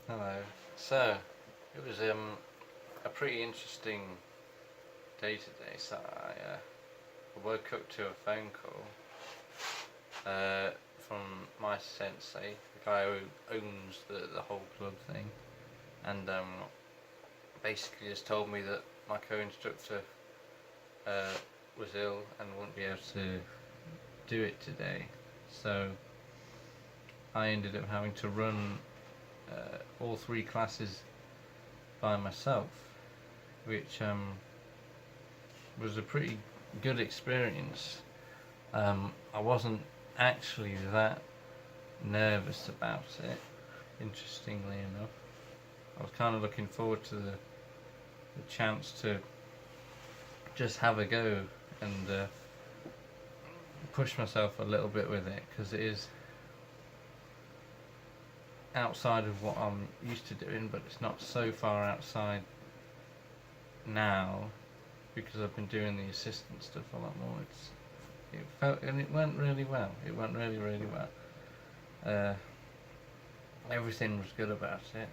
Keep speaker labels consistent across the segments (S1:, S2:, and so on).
S1: Hello. So, it was a pretty interesting day today. So I woke up to a phone call from my sensei, the guy who owns the whole club thing, and basically just told me that my co-instructor was ill and wouldn't be able to do it today. So I ended up having to run all three classes by myself, which was a pretty good experience. I wasn't actually that nervous about it, interestingly enough. I was kind of looking forward to the chance to just have a go and push myself a little bit with it, because it is outside of what I'm used to doing, but it's not so far outside now because I've been doing the assistant stuff a lot more. It felt, and it went really well. It went really well. Everything was good about it.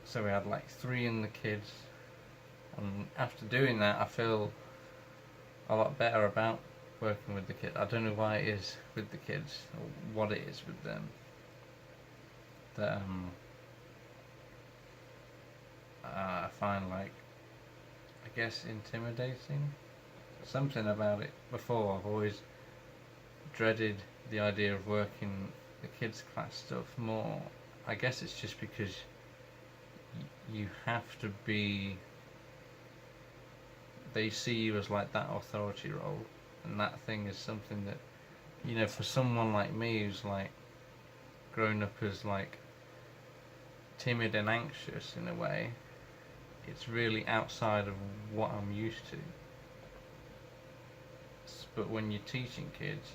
S1: So we had like 3 in the kids, and after doing that I feel a lot better about working with the kids. I don't know why it is with the kids, or what it is with them, that I find, like, I guess, intimidating. Something about it. Before, I've always dreaded the idea of working the kids class stuff more. I guess it's just because you have to be, they see you as like that authority role, and that thing is something that, you know, for someone like me who's like grown up as like timid and anxious in a way, it's really outside of what I'm used to. But when you're teaching kids,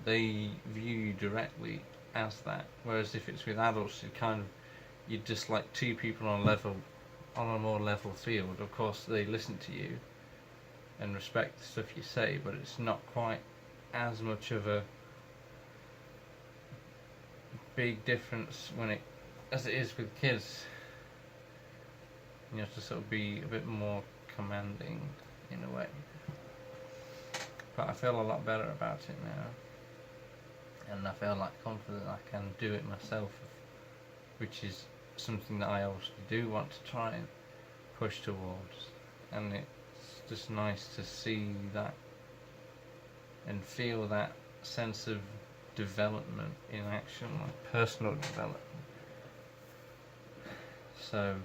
S1: they view you directly as that. Whereas if it's with adults, you're just like 2 people on a more level field. Of course, they listen to you and respect the stuff you say, but it's not quite as much of a big difference as it is with kids. You have to sort of be a bit more commanding in a way. But I feel a lot better about it now, and I feel like confident I can do it myself, which is something that I obviously do want to try and push towards. And it's just nice to see that and feel that sense of development in action, like personal development. So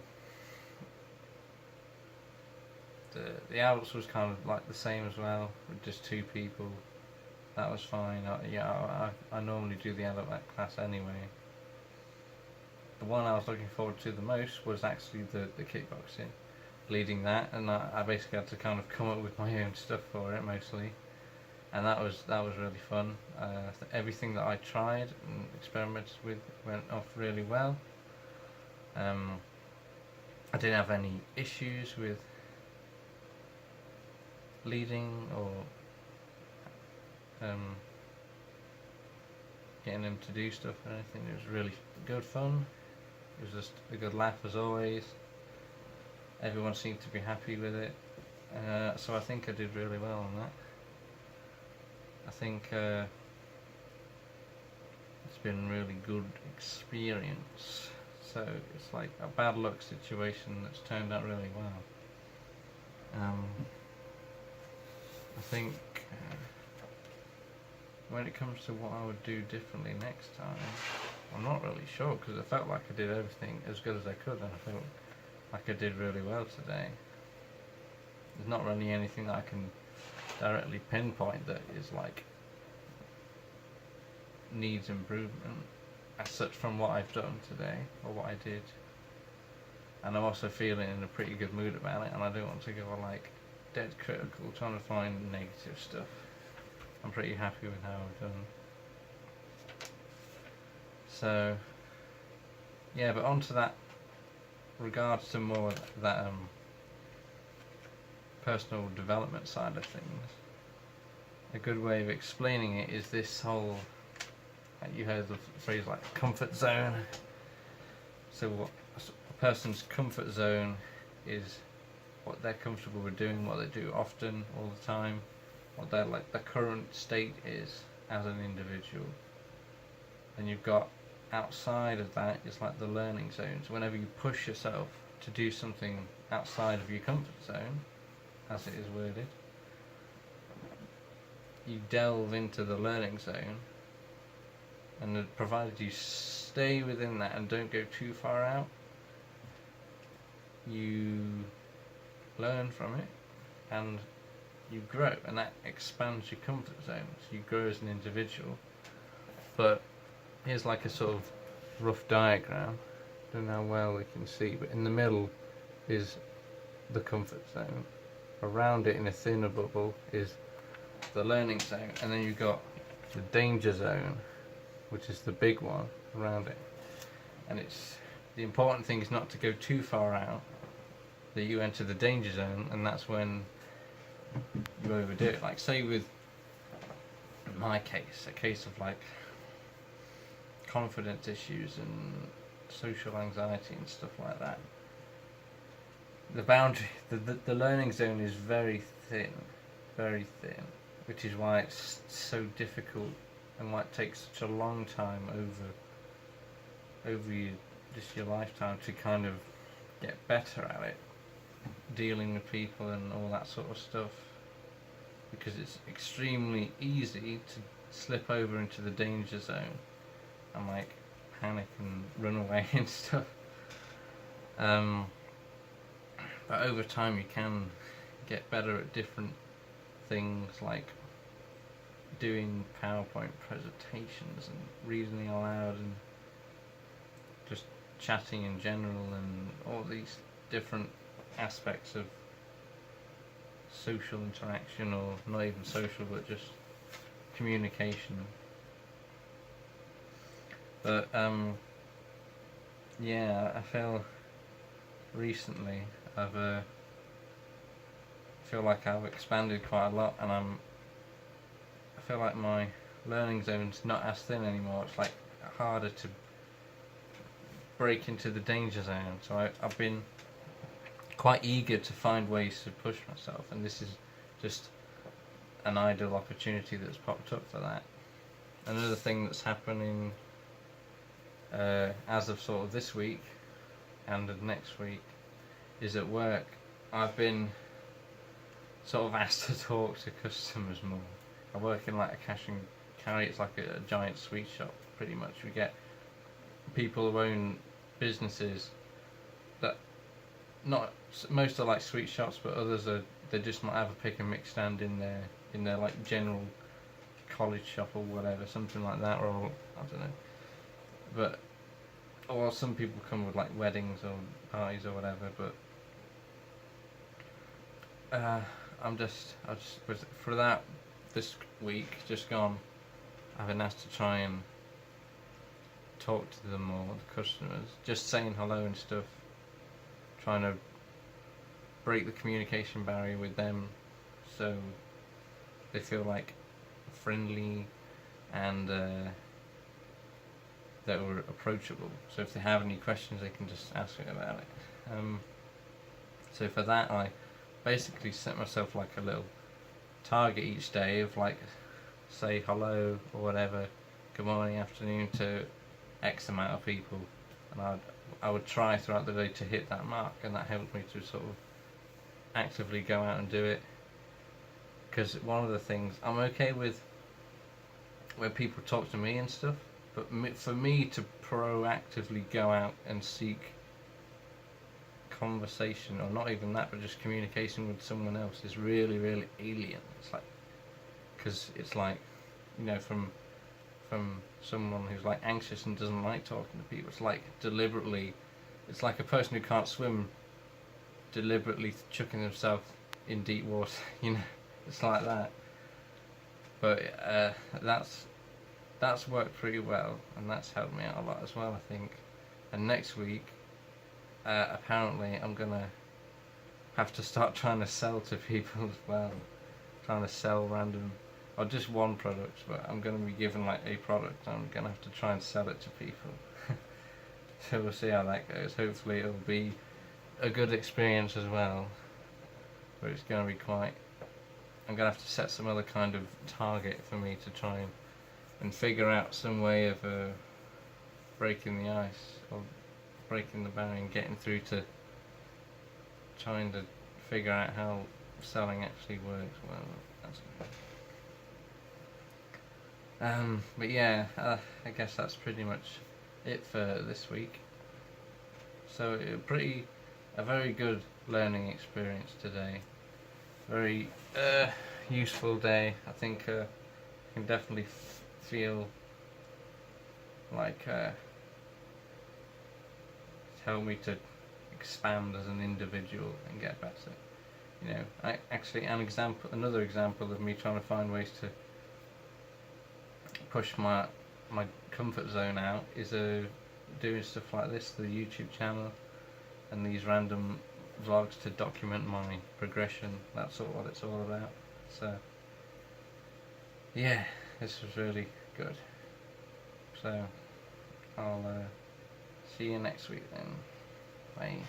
S1: the adults was kind of like the same as well, with just 2 people. That was fine. I normally do the adult class anyway. The one I was looking forward to the most was actually the kickboxing, leading that, and I basically had to kind of come up with my own stuff for it mostly, and that was really fun. Everything that I tried and experimented with went off really well. I didn't have any issues with leading or getting them to do stuff or anything. It was really good fun. It was just a good laugh as always. Everyone seemed to be happy with it, so I think I did really well on that. I think it's been a really good experience. So it's like a bad luck situation that's turned out really well. I think when it comes to what I would do differently next time, I'm not really sure, because I felt like I did everything as good as I could, and I felt like I did really well today. There's not really anything that I can directly pinpoint that is like needs improvement as such from what I've done today or what I did. And I'm also feeling in a pretty good mood about it, and I don't want to go like dead critical trying to find negative stuff. I'm pretty happy with how I've done. So yeah, but on to that, regards to more that personal development side of things, a good way of explaining it is this whole You heard the phrase like comfort zone. So what a person's comfort zone is what they're comfortable with doing, what they do often, all the time, what their current state is as an individual. And you've got outside of that is like the learning zones. Whenever you push yourself to do something outside of your comfort zone, as it is worded, you delve into the learning zone, and provided you stay within that and don't go too far out, you learn from it and you grow, and that expands your comfort zone, so you grow as an individual. But here's like a sort of rough diagram, don't know how well we can see, but in the middle is the comfort zone. Around it in a thinner bubble is the learning zone, and then you've got the danger zone, which is the big one around it. And it's the important thing is not to go too far out, that you enter the danger zone, and that's when you overdo it. Like say with my case, a case of like confidence issues and social anxiety and stuff like that, the boundary, the learning zone is very thin, which is why it's so difficult and why it takes such a long time over your lifetime to kind of get better at it, dealing with people and all that sort of stuff, because it's extremely easy to slip over into the danger zone and like panic and run away and stuff. But over time you can get better at different things, like doing PowerPoint presentations and reading aloud and just chatting in general, and all these different aspects of social interaction, or not even social but just communication. But yeah, I feel recently I feel like I've expanded quite a lot, and I feel like my learning zone's not as thin anymore. It's like harder to break into the danger zone, so I've been quite eager to find ways to push myself, and this is just an ideal opportunity that's popped up for that. Another thing that's happening as of sort of this week and of next week is at work. I've been sort of asked to talk to customers more. I work in like a cash and carry. It's like a giant sweet shop pretty much. We get people who own businesses that, not most are like sweet shops, but others are, they just might have a pick and mix stand in their like general college shop or whatever, something like that, or I don't know. But or some people come with like weddings or parties or whatever. But I just for that this week just gone, I've been asked to try and talk to them more, the customers, just saying hello and stuff, trying to break the communication barrier with them so they feel like friendly and that were approachable. So if they have any questions, they can just ask me about it. So for that, I basically set myself like a little target each day of like, say hello or whatever, good morning, afternoon to X amount of people, and I would try throughout the day to hit that mark, and that helped me to sort of actively go out and do it. Because one of the things, I'm okay with where people talk to me and stuff, but for me to proactively go out and seek conversation, or not even that, but just communication with someone else, is really, really alien. It's like, because it's like, you know, from someone who's like anxious and doesn't like talking to people, it's like deliberately, it's like a person who can't swim deliberately chucking themselves in deep water, you know, it's like that. But that's worked pretty well, and that's helped me out a lot as well, I think. And next week, apparently I'm gonna have to start trying to sell to people as well, trying to sell random. or just one product, but I'm going to be given like a product. I'm going to have to try and sell it to people. So we'll see how that goes. Hopefully it'll be a good experience as well, but it's going to be quite, I'm going to have to set some other kind of target for me to try and figure out some way of breaking the ice, or breaking the barrier and getting through to trying to figure out how selling actually works. Well, that's good. But yeah, I guess that's pretty much it for this week. So a very good learning experience today. Very useful day. I think I can definitely feel like it's helped me to expand as an individual and get better. You know, another example of me trying to find ways to push my comfort zone out is doing stuff like this, the YouTube channel, and these random vlogs to document my progression. That's sort of what it's all about. So yeah, this was really good. So I'll see you next week then. Bye.